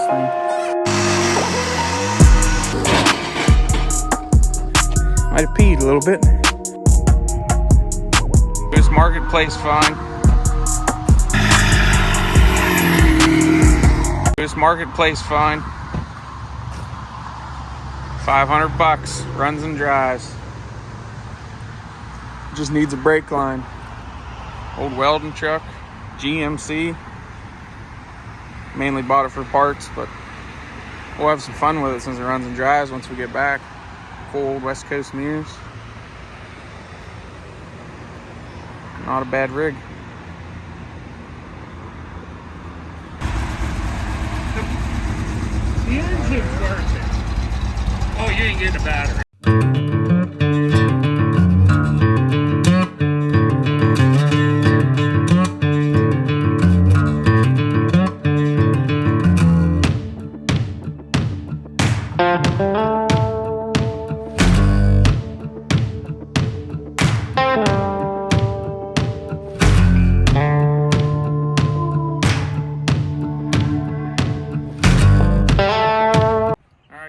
thing. Might have peed a little bit. This marketplace fine. This marketplace fine. 500 bucks, runs and drives. Just needs a brake line. Old welding truck, GMC. Mainly bought it for parts, but we'll have some fun with it since it runs and drives once we get back. Cool old West Coast mirrors. Not a bad rig. The engine's working. Oh, you ain't getting a battery.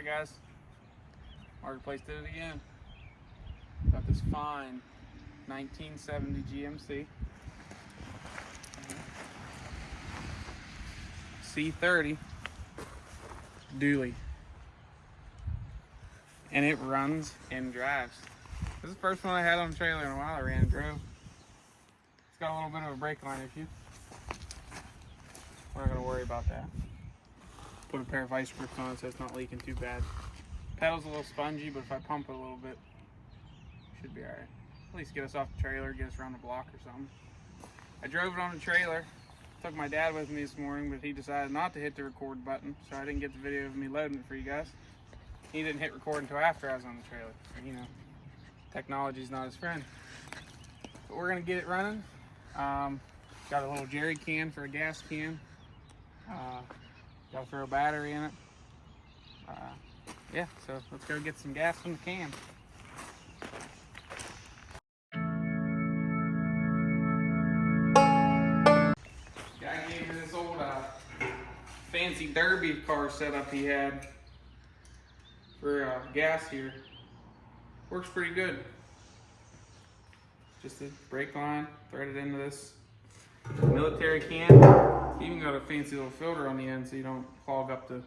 Guys, marketplace did it again. Got this fine 1970 GMC C30 dually, and it runs and drives. This is the first one I had on the trailer in a while. I ran and drove. It's got a little bit of a brake line issue. We're not gonna worry about that. Put a pair of ice grips on it so it's not leaking too bad. Pedal's a little spongy, but if I pump it a little bit, should be alright. At least get us off the trailer, get us around the block or something. I drove it on the trailer. Took my dad with me this morning, but he decided not to hit the record button, so I didn't get the video of me loading it for you guys. He didn't hit record until after I was on the trailer. You know, technology's not his friend. But we're gonna get it running. Got a little jerry can for a gas can. Gotta throw a battery in it. Yeah, so let's go get some gas from the can. Guy gave me this old fancy derby car setup he had for gas here. Works pretty good. Just a brake line, threaded into this military can. Even got a fancy little filter on the end so you don't clog up the,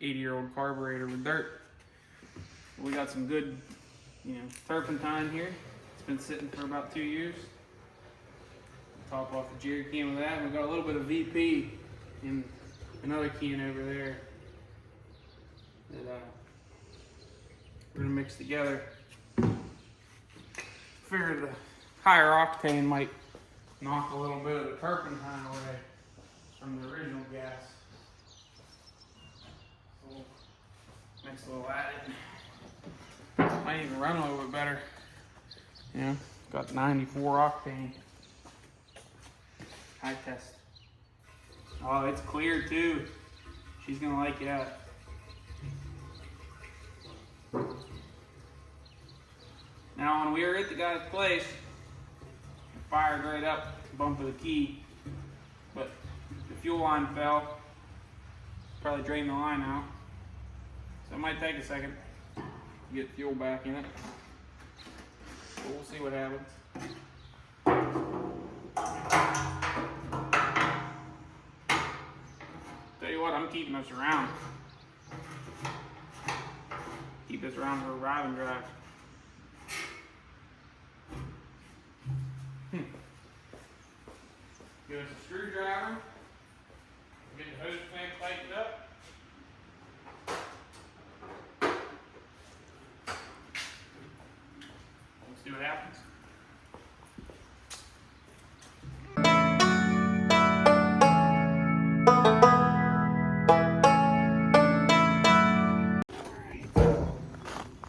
80-year-old carburetor with dirt. We got some good, turpentine here. It's been sitting for about 2 years. Top off the jerry can with that. And we got a little bit of VP in another can over there that we're gonna mix together. Figured the higher octane might knock a little bit of the turpentine away from the original gas. So we'll mix a little added. Might even run a little bit better. Yeah, got 94 octane. High test. Oh, it's clear too. She's gonna like that. Now, when we were at the guy's place, it fired right up the bump of the key, but the fuel line fell. Probably drained the line out. So it might take a second to get fuel back in it. But we'll see what happens. Tell you what, I'm keeping this around. Keep this around for a ride and drive. Give us a screwdriver. Get the hose clamp tightened up. Let's see what happens.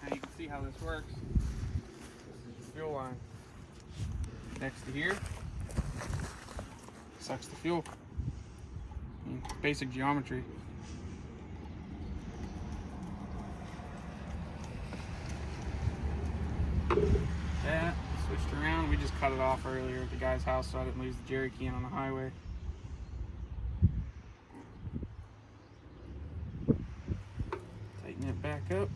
Now you can see how this works. This is the fuel line. Next to here, sucks the fuel. Basic geometry. That switched around. We just cut it off earlier at the guy's house so I didn't lose the jerry can on the highway. up.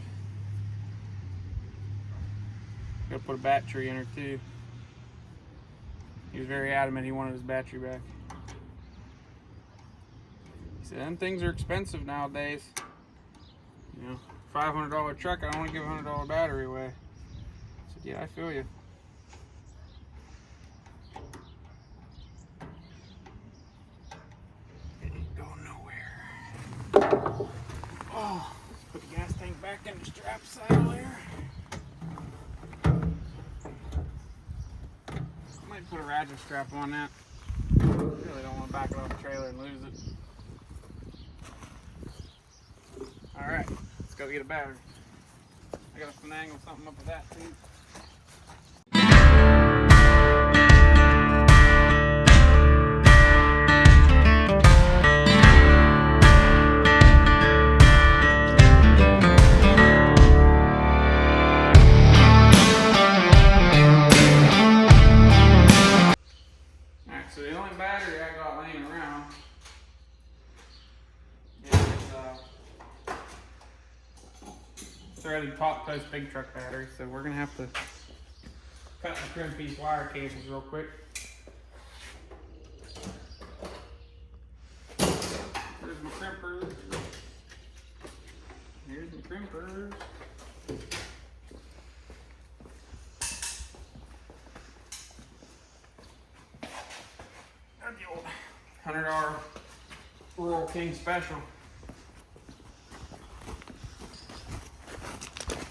Gotta put a battery in her too. He was very adamant he wanted his battery back. He said, them things are expensive nowadays. You know, $500 truck, I don't want to give a $100 battery away. I said, yeah, I feel you. It ain't going nowhere. Oh, let's put the gas tank back in the strap saddle there. I might put a ratchet strap on that. Really don't want to back it off the trailer and lose it. Alright, let's go get a battery. I gotta finagle something up with that too. Alright, so the only battery I got laying around is threaded pop post big truck battery, so we're gonna have to cut the trim piece wire cables real quick. There's my crimpers. Here's my crimpers. That's the old $100 Rural King Special.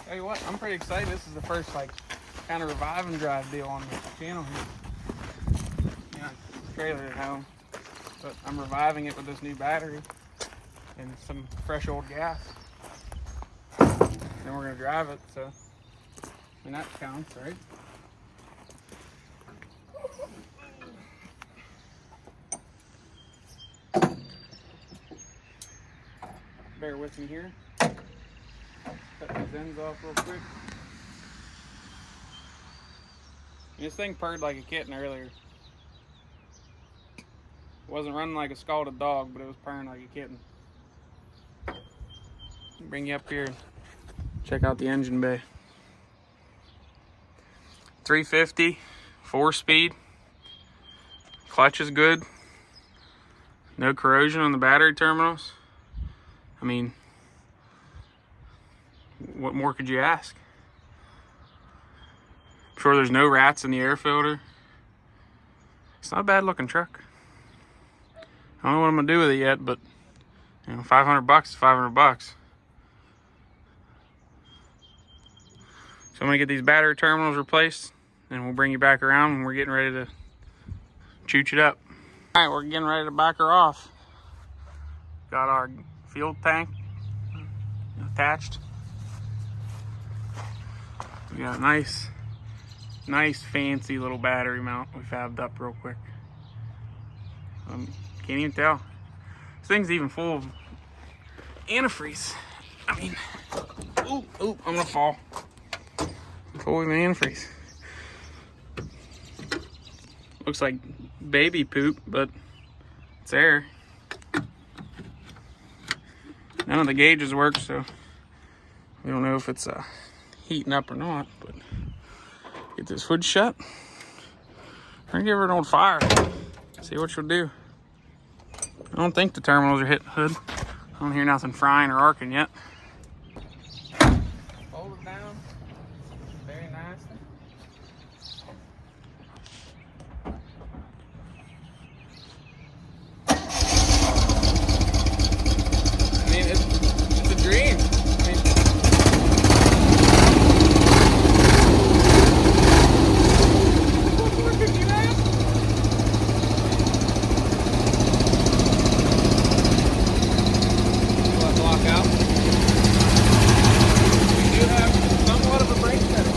Tell you what, I'm pretty excited. This is the first like kind of revive and drive deal on the channel here. Yeah, trailer at home, but I'm reviving it with this new battery and some fresh old gas. Then we're gonna drive it, so I mean that counts, right? Bear with me here. Cut these ends off real quick. This thing purred like a kitten earlier. It wasn't running like a scalded dog, but it was purring like a kitten. Bring you up here and check out the engine bay. 350, 4-speed. Clutch is good. No corrosion on the battery terminals. I mean, what more could you ask? I'm sure there's no rats in the air filter. It's not a bad looking truck. I don't know what I'm gonna do with it yet, but you know, $500 is $500. So I'm gonna get these battery terminals replaced, and we'll bring you back around when we're getting ready to chooch it up. All right, we're getting ready to back her off. Got our fuel tank attached. We got a nice fancy little battery mount we fabbed up real quick. Can't even tell. This thing's even full of antifreeze. I mean, ooh, I'm gonna fall. Full of antifreeze. Looks like baby poop, but it's air. None of the gauges work, so we don't know if it's heating up or not. But get this hood shut. We're gonna give her an old fire. See what she'll do. I don't think the terminals are hitting the hood. I don't hear nothing frying or arcing yet. Hold it down very nicely. I mean, it's a dream. I mean, block out. We do have somewhat of a brake pedal.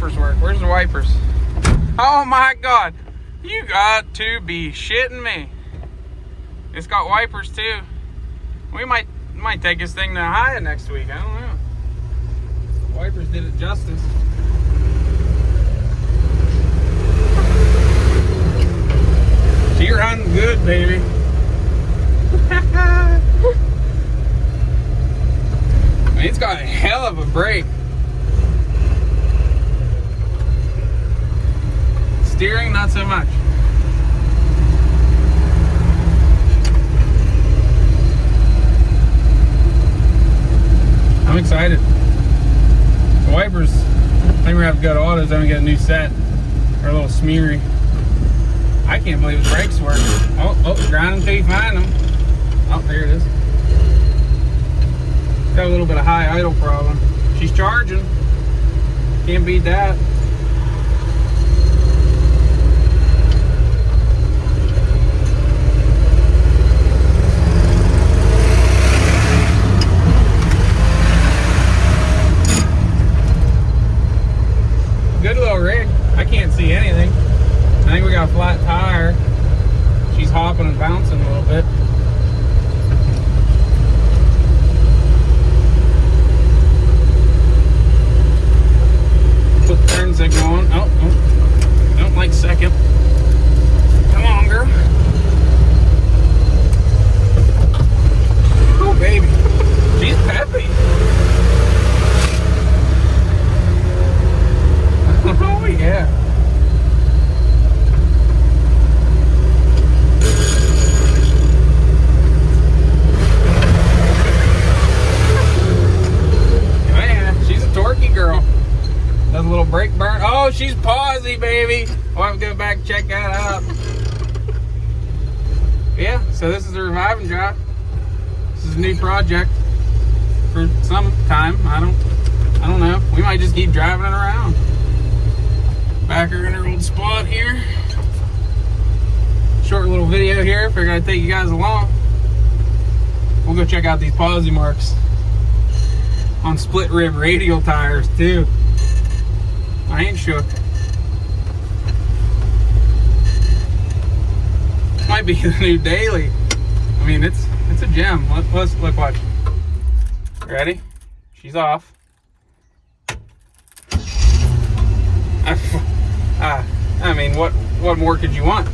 wipers work? Where's the wipers? Oh my God. You got to be shitting me. It's got wipers too. We might take this thing to Ohio next week. I don't know. Wipers did it justice. So you're hunting good, baby. It's got a hell of a brake. Steering, not so much. I'm excited. The wipers, I think we're gonna have to go to autos and get a new set. They're a little smeary. I can't believe the brakes work. Oh, grind them till you find them. Oh, there it is. Got a little bit of high idle problem. She's charging. Can't beat that. Good little rig. I can't see anything. I think we got a flat tire. She's hopping and bouncing a little bit. Put the turn signal on. Oh, don't like second. Come on, girl. Oh, baby. She's peppy. Oh, yeah. Man, she's a torquey girl. Does a little brake burn. Oh, she's pausey, baby. I'll have to go back and check that out. Yeah, so this is the revive and drive. This is a new project for some time. I don't know. We might just keep driving it around. Back her in her old spot here. Short little video here. Figured I'd take you guys along. We'll go check out these posi marks on split rib radial tires too. I ain't shook. Might be the new daily. I mean, it's a gem. Let's look. Watch. Ready? She's off. I mean, what more could you want?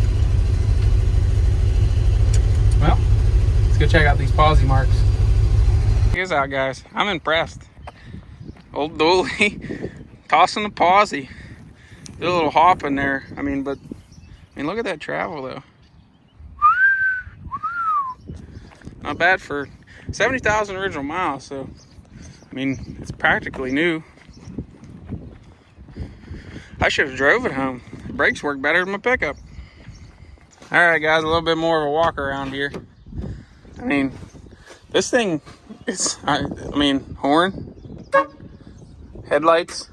Well, let's go check out these posi marks. Check this out, guys. I'm impressed. Old Dooley tossing the posi. Did a little hop in there. I mean, look at that travel though. Not bad for 70,000 original miles. So, I mean, it's practically new. I should have drove it home. The brakes work better than my pickup. All right, guys, a little bit more of a walk around here. I mean, this thing is, I mean, horn, headlights.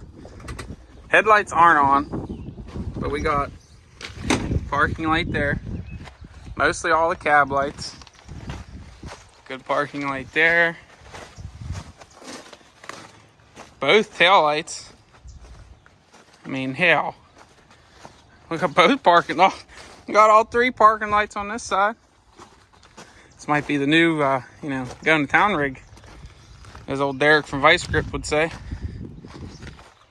Headlights aren't on, but we got parking light there. Mostly all the cab lights. Good parking light there. Both tail lights. I mean, hell. We got both parking. Oh, got all three parking lights on this side. This might be the new, going to town rig, as old Derek from Vice Grip would say.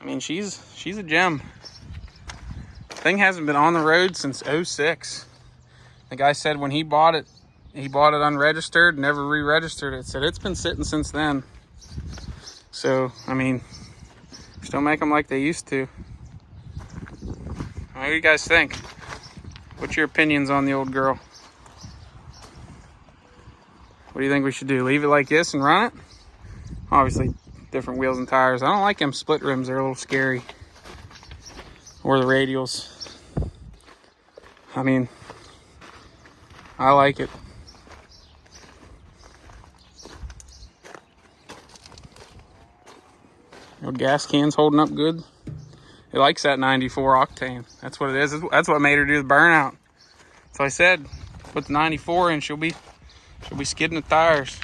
I mean, she's a gem. Thing hasn't been on the road since 06. The guy said when he bought it unregistered, never re-registered it. Said it's been sitting since then. So, I mean, still make them like they used to. What do you guys think? What's your opinions on the old girl? What do you think we should do? Leave it like this and run it? Obviously, different wheels and tires. I don't like them split rims. They're a little scary. Or the radials. I mean, I like it. Your gas can's holding up good. It likes that 94 octane. That's what it is. That's what made her do the burnout. So I said, put the 94 in, she'll be skidding the tires.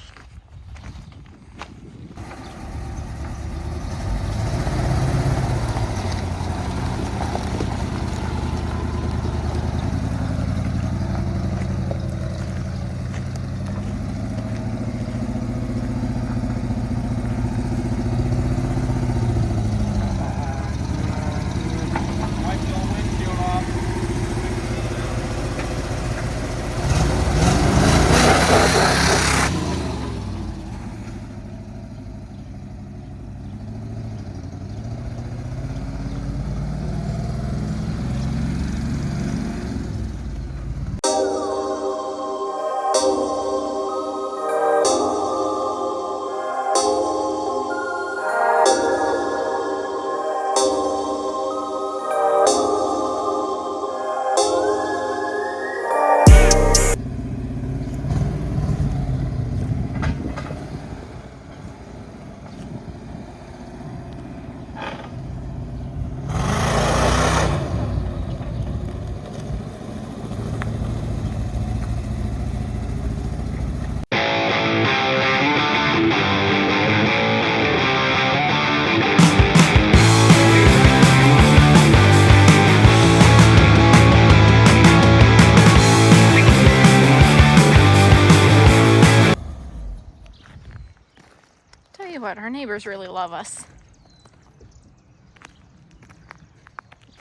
but our neighbors really love us.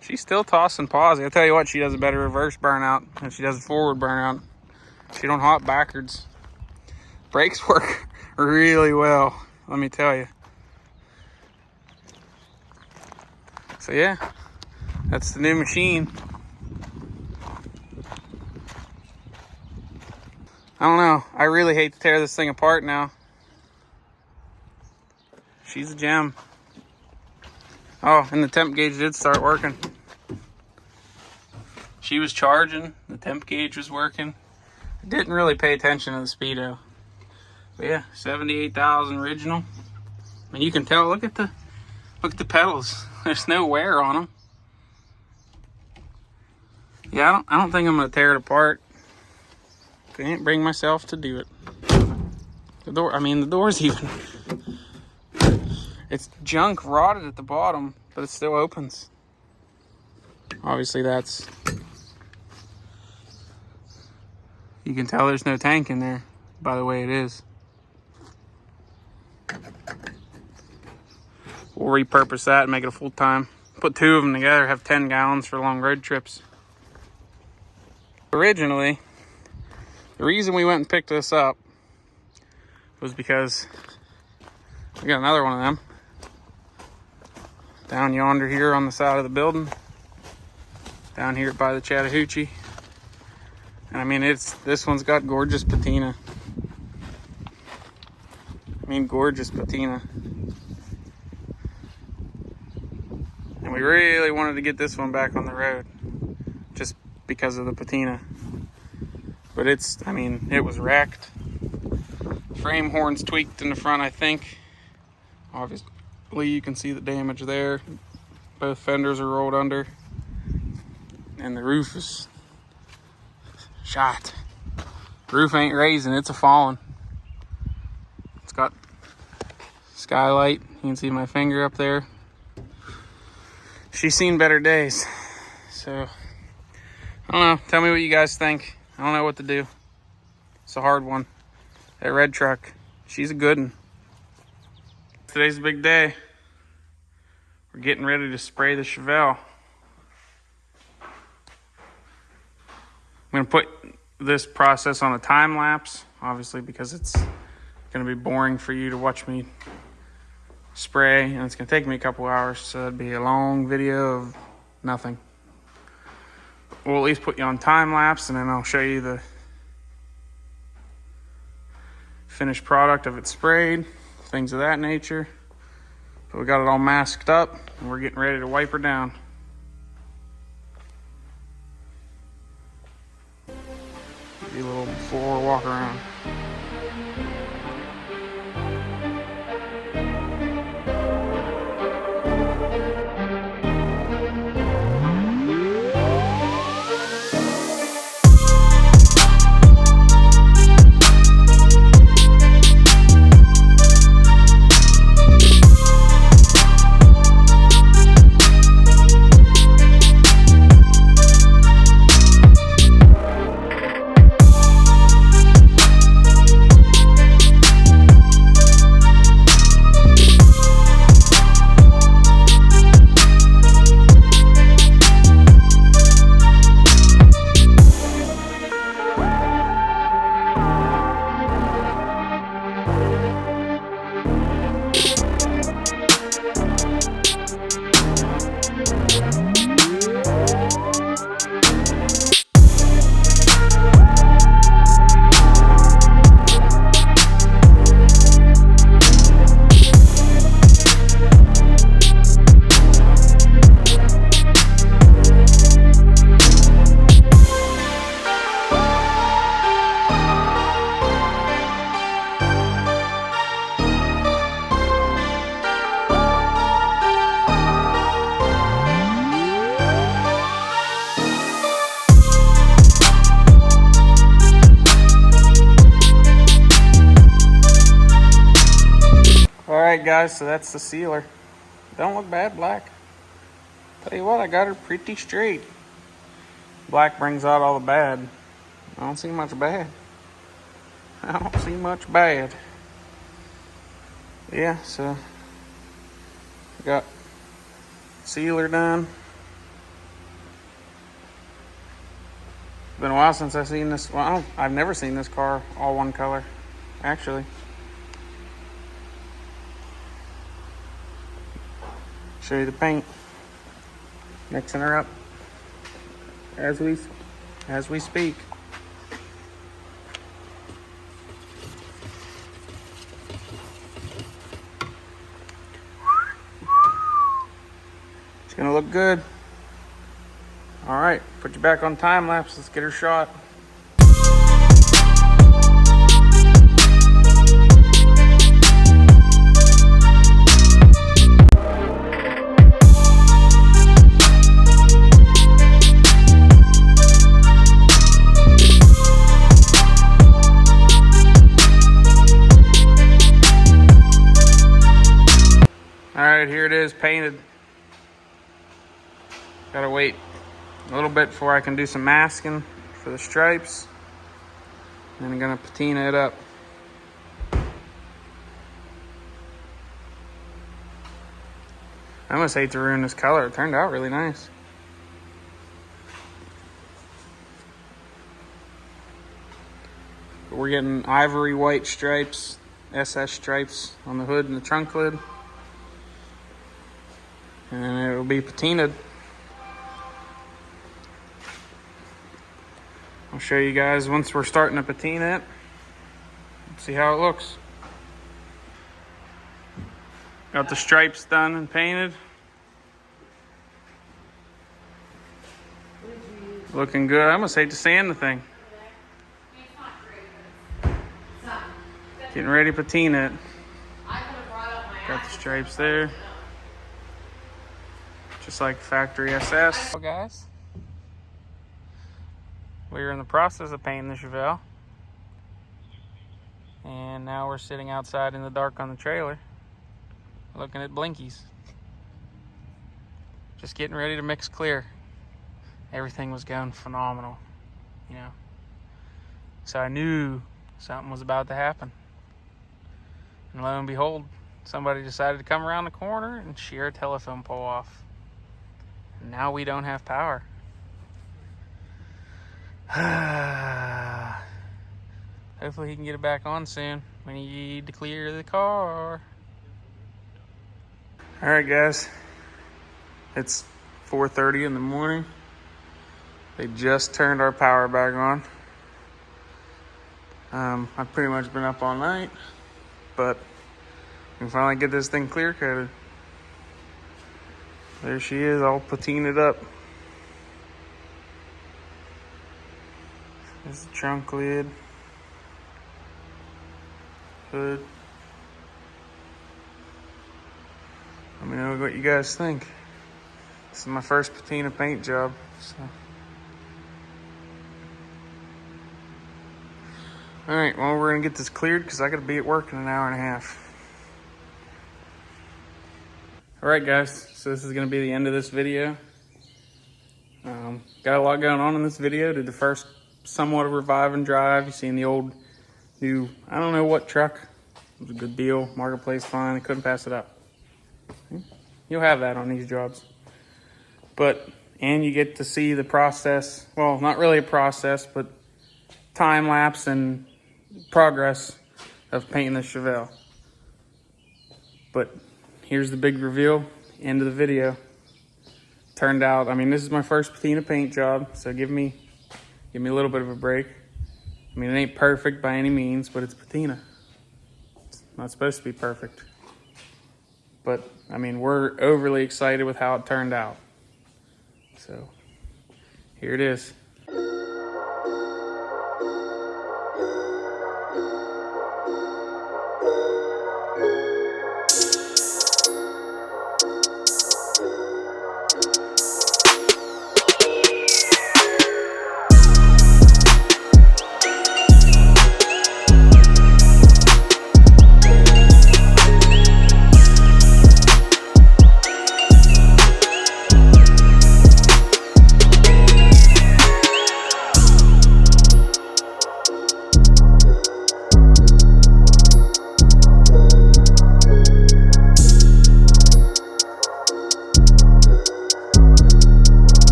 She's still tossing pausey. I tell you what, she does a better reverse burnout than she does a forward burnout. She don't hop backwards. Brakes work really well, let me tell you. So yeah, that's the new machine. I don't know. I really hate to tear this thing apart now. She's a gem. Oh, and the temp gauge did start working. She was charging. The temp gauge was working. I didn't really pay attention to the speedo. But yeah, 78,000 original. And you can tell, look at the pedals. There's no wear on them. Yeah, I don't think I'm gonna tear it apart. Can't bring myself to do it. The door's even, it's junk rotted at the bottom, but it still opens. Obviously that's, you can tell there's no tank in there by the way it is. We'll repurpose that and make it a full time. Put two of them together, have 10 gallons for long road trips. Originally, the reason we went and picked this up was because we got another one of them down yonder here on the side of the building, down here by the Chattahoochee. And I mean, this one's got gorgeous patina. Gorgeous patina. And we really wanted to get this one back on the road just because of the patina. But it was wrecked. Frame horns tweaked in the front, I think. Obviously, you can see the damage there. Both fenders are rolled under. And the roof is shot. The roof ain't raising, it's a falling. It's got skylight. You can see my finger up there. She's seen better days. So, I don't know. Tell me what you guys think. I don't know what to do. It's a hard one. That red truck, she's a good one. Today's a big day. We're getting ready to spray the Chevelle. I'm going to put this process on a time lapse, obviously, because it's going to be boring for you to watch me spray, and it's going to take me a couple hours, so it'd be a long video of nothing. We'll at least put you on time lapse, and then I'll show you the finished product of it sprayed, things of that nature. But we got it all masked up, and we're getting ready to wipe her down. Give you a little before walk around. Alright guys, so that's the sealer. Don't look bad, black. Tell you what, I got her pretty straight. Black brings out all the bad. I don't see much bad. I don't see much bad. Yeah, so got sealer done. Been a while since I've seen this. Well, I've never seen this car all one color, actually. Show you the paint. Mixing her up as we speak. It's gonna look good. All right, put you back on time lapse. Let's get her shot. All right, here it is, painted. Gotta wait a little bit before I can do some masking for the stripes. And I'm gonna patina it up. I almost hate to ruin this color. It turned out really nice. But we're getting ivory white stripes, SS stripes on the hood and the trunk lid. And it'll be patinaed. I'll show you guys once we're starting to patina it. See how it looks. Got the stripes done and painted. Looking good. I almost hate to sand the thing. Getting ready to patina it. Got the stripes there. Just like factory SS. Well, guys, we are in the process of painting the Chevelle. And now we're sitting outside in the dark on the trailer, looking at blinkies. Just getting ready to mix clear. Everything was going phenomenal, you know. So I knew something was about to happen. And lo and behold, somebody decided to come around the corner and shear a telephone pole off. And now we don't have power. Hopefully he can get it back on soon. We need to clear the car. All right, guys. It's 4:30 in the morning. They just turned our power back on. I've pretty much been up all night, but we can finally get this thing clear coated. There she is, all patinaed up. There's the trunk lid, hood. Let me know what you guys think. This is my first patina paint job, so. All right, well, we're gonna get this cleared because I gotta be at work in an hour and a half. All right, guys, so this is gonna be the end of this video. Got a lot going on in this video. Did the first somewhat of revive and drive. You seen the old new, I don't know what truck. It was a good deal, marketplace fine, I couldn't pass it up. You'll have that on these jobs. And you get to see the process, well, not really a process, but time lapse and progress of painting the Chevelle. But here's the big reveal, end of the video. Turned out, I mean, this is my first patina paint job, so give me a little bit of a break. I mean, it ain't perfect by any means, but it's patina. It's not supposed to be perfect. But, I mean, we're overly excited with how it turned out. So, here it is.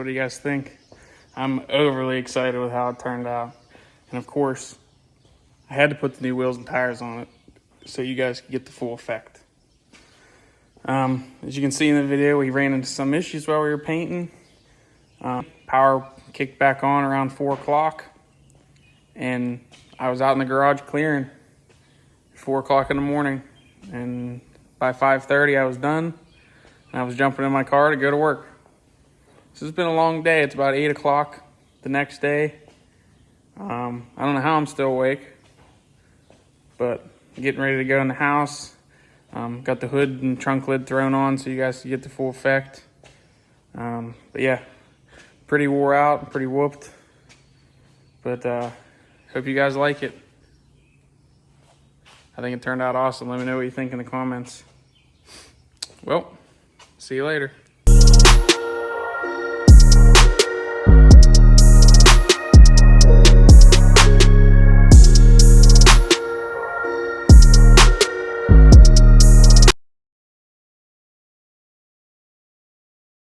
What do you guys think? I'm overly excited with how it turned out. And of course, I had to put the new wheels and tires on it so you guys could get the full effect. As you can see in the video, we ran into some issues while we were painting. Power kicked back on around 4 o'clock, and I was out in the garage clearing at 4 o'clock in the morning, and by 5:30 I was done, and I was jumping in my car to go to work. This has been a long day. It's about 8 o'clock the next day. I don't know how I'm still awake, but getting ready to go in the house. Got the hood and trunk lid thrown on so you guys can get the full effect. But yeah, pretty wore out, pretty whooped. But hope you guys like it. I think it turned out awesome. Let me know what you think in the comments. Well, see you later.